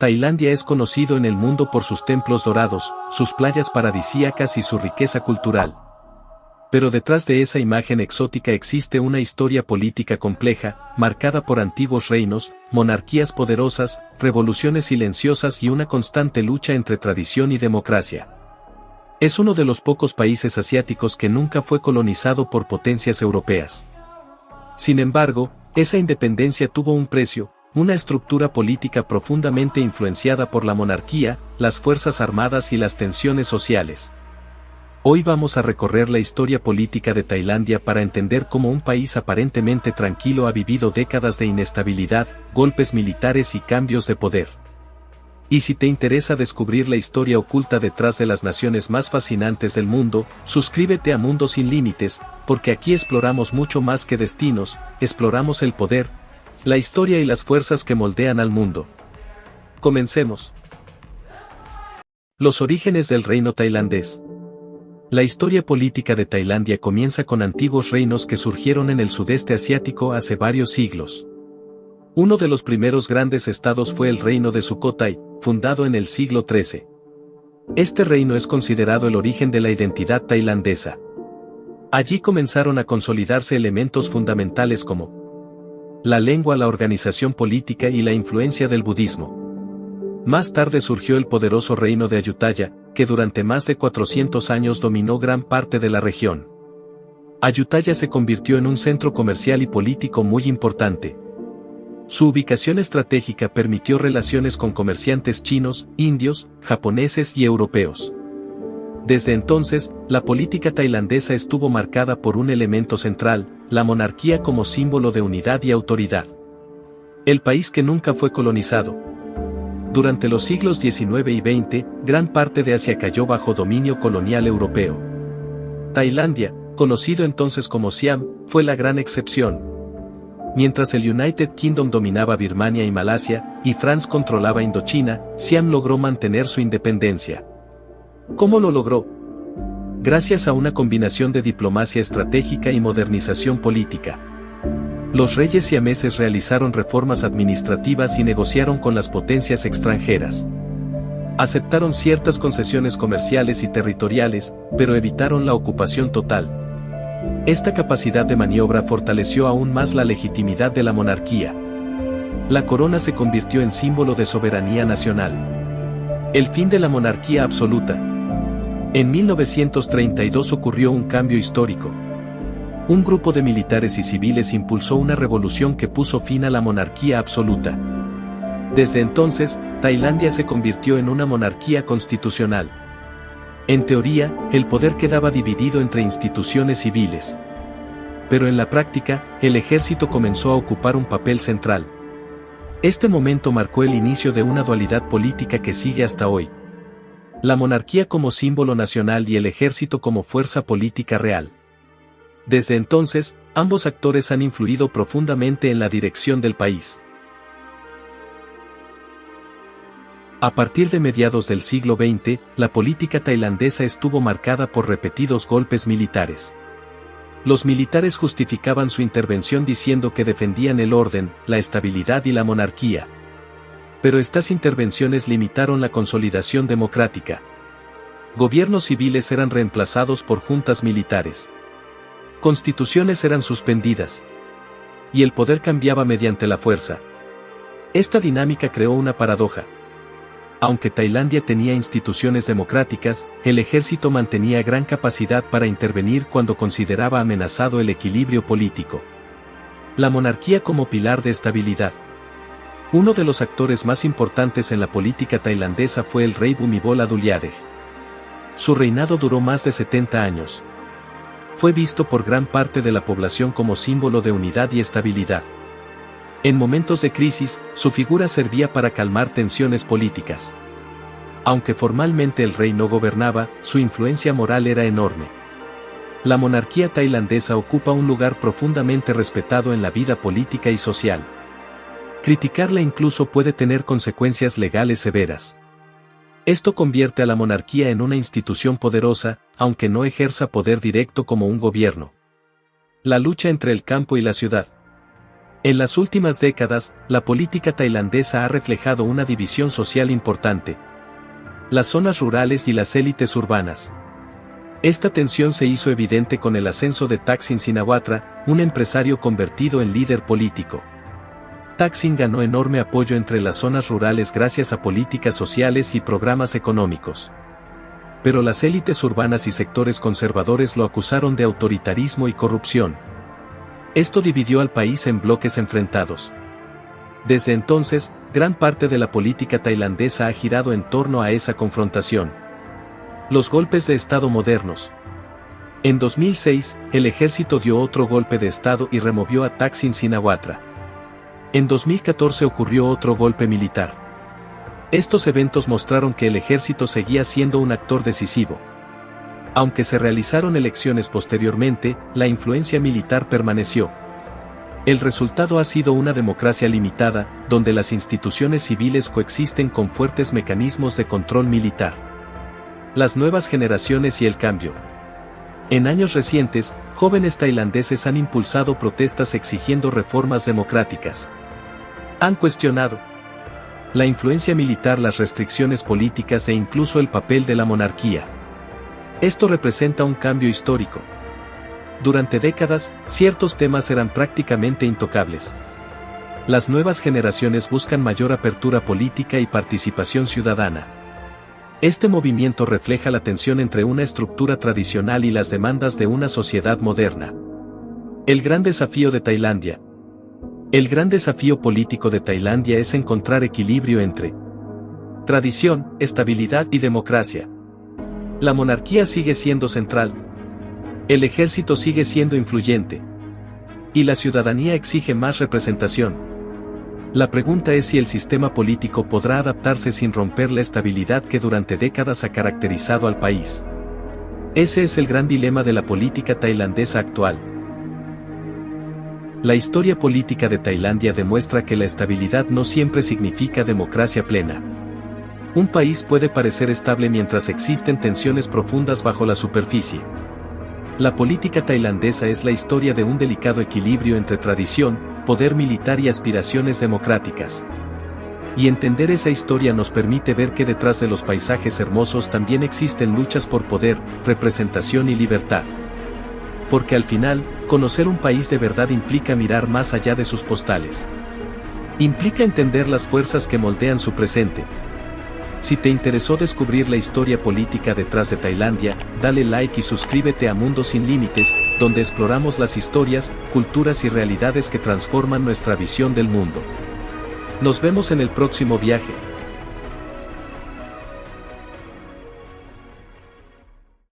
Tailandia es conocido en el mundo por sus templos dorados, sus playas paradisíacas y su riqueza cultural. Pero detrás de esa imagen exótica existe una historia política compleja, marcada por antiguos reinos, monarquías poderosas, revoluciones silenciosas y una constante lucha entre tradición y democracia. Es uno de los pocos países asiáticos que nunca fue colonizado por potencias europeas. Sin embargo, esa independencia tuvo un precio, una estructura política profundamente influenciada por la monarquía, las fuerzas armadas y las tensiones sociales. Hoy vamos a recorrer la historia política de Tailandia para entender cómo un país aparentemente tranquilo ha vivido décadas de inestabilidad, golpes militares y cambios de poder. Y si te interesa descubrir la historia oculta detrás de las naciones más fascinantes del mundo, suscríbete a Mundo Sin Límites, porque aquí exploramos mucho más que destinos, exploramos el poder, la historia y las fuerzas que moldean al mundo. Comencemos. Los orígenes del reino tailandés. La historia política de Tailandia comienza con antiguos reinos que surgieron en el sudeste asiático hace varios siglos. Uno de los primeros grandes estados fue el reino de Sukhothai, fundado en el siglo XIII. Este reino es considerado el origen de la identidad tailandesa. Allí comenzaron a consolidarse elementos fundamentales como la lengua, la organización política y la influencia del budismo. Más tarde surgió el poderoso reino de Ayutthaya, que durante más de 400 años dominó gran parte de la región. Ayutthaya se convirtió en un centro comercial y político muy importante. Su ubicación estratégica permitió relaciones con comerciantes chinos, indios, japoneses y europeos. Desde entonces, la política tailandesa estuvo marcada por un elemento central, la monarquía como símbolo de unidad y autoridad. El país que nunca fue colonizado. Durante los siglos XIX y XX, gran parte de Asia cayó bajo dominio colonial europeo. Tailandia, conocido entonces como Siam, fue la gran excepción. Mientras el United Kingdom dominaba Birmania y Malasia, y France controlaba Indochina, Siam logró mantener su independencia. ¿Cómo lo logró? Gracias a una combinación de diplomacia estratégica y modernización política. Los reyes siameses realizaron reformas administrativas y negociaron con las potencias extranjeras. Aceptaron ciertas concesiones comerciales y territoriales, pero evitaron la ocupación total. Esta capacidad de maniobra fortaleció aún más la legitimidad de la monarquía. La corona se convirtió en símbolo de soberanía nacional. El fin de la monarquía absoluta. En 1932 ocurrió un cambio histórico. Un grupo de militares y civiles impulsó una revolución que puso fin a la monarquía absoluta. Desde entonces, Tailandia se convirtió en una monarquía constitucional. En teoría, el poder quedaba dividido entre instituciones civiles. Pero en la práctica, el ejército comenzó a ocupar un papel central. Este momento marcó el inicio de una dualidad política que sigue hasta hoy. La monarquía como símbolo nacional y el ejército como fuerza política real. Desde entonces, ambos actores han influido profundamente en la dirección del país. A partir de mediados del siglo XX, la política tailandesa estuvo marcada por repetidos golpes militares. Los militares justificaban su intervención diciendo que defendían el orden, la estabilidad y la monarquía. Pero estas intervenciones limitaron la consolidación democrática. Gobiernos civiles eran reemplazados por juntas militares. Constituciones eran suspendidas. Y el poder cambiaba mediante la fuerza. Esta dinámica creó una paradoja. Aunque Tailandia tenía instituciones democráticas, el ejército mantenía gran capacidad para intervenir cuando consideraba amenazado el equilibrio político. La monarquía como pilar de estabilidad. Uno de los actores más importantes en la política tailandesa fue el rey Bhumibol Adulyadej. Su reinado duró más de 70 años. Fue visto por gran parte de la población como símbolo de unidad y estabilidad. En momentos de crisis, su figura servía para calmar tensiones políticas. Aunque formalmente el rey no gobernaba, su influencia moral era enorme. La monarquía tailandesa ocupa un lugar profundamente respetado en la vida política y social. Criticarla incluso puede tener consecuencias legales severas. Esto convierte a la monarquía en una institución poderosa, aunque no ejerza poder directo como un gobierno. La lucha entre el campo y la ciudad. En las últimas décadas, la política tailandesa ha reflejado una división social importante: las zonas rurales y las élites urbanas. Esta tensión se hizo evidente con el ascenso de Thaksin Shinawatra, un empresario convertido en líder político. Thaksin ganó enorme apoyo entre las zonas rurales gracias a políticas sociales y programas económicos. Pero las élites urbanas y sectores conservadores lo acusaron de autoritarismo y corrupción. Esto dividió al país en bloques enfrentados. Desde entonces, gran parte de la política tailandesa ha girado en torno a esa confrontación. Los golpes de Estado modernos. En 2006, el ejército dio otro golpe de Estado y removió a Thaksin Shinawatra. En 2014 ocurrió otro golpe militar. Estos eventos mostraron que el ejército seguía siendo un actor decisivo. Aunque se realizaron elecciones posteriormente, la influencia militar permaneció. El resultado ha sido una democracia limitada, donde las instituciones civiles coexisten con fuertes mecanismos de control militar. Las nuevas generaciones y el cambio. En años recientes, jóvenes tailandeses han impulsado protestas exigiendo reformas democráticas. Han cuestionado la influencia militar, las restricciones políticas e incluso el papel de la monarquía. Esto representa un cambio histórico. Durante décadas, ciertos temas eran prácticamente intocables. Las nuevas generaciones buscan mayor apertura política y participación ciudadana. Este movimiento refleja la tensión entre una estructura tradicional y las demandas de una sociedad moderna. El gran desafío de Tailandia. El gran desafío político de Tailandia es encontrar equilibrio entre tradición, estabilidad y democracia. La monarquía sigue siendo central. El ejército sigue siendo influyente. Y la ciudadanía exige más representación. La pregunta es si el sistema político podrá adaptarse sin romper la estabilidad que durante décadas ha caracterizado al país. Ese es el gran dilema de la política tailandesa actual. La historia política de Tailandia demuestra que la estabilidad no siempre significa democracia plena. Un país puede parecer estable mientras existen tensiones profundas bajo la superficie. La política tailandesa es la historia de un delicado equilibrio entre tradición, poder militar y aspiraciones democráticas. Y entender esa historia nos permite ver que detrás de los paisajes hermosos también existen luchas por poder, representación y libertad. Porque al final, conocer un país de verdad implica mirar más allá de sus postales. Implica entender las fuerzas que moldean su presente. Si te interesó descubrir la historia política detrás de Tailandia, dale like y suscríbete a Mundo Sin Límites, donde exploramos las historias, culturas y realidades que transforman nuestra visión del mundo. Nos vemos en el próximo viaje.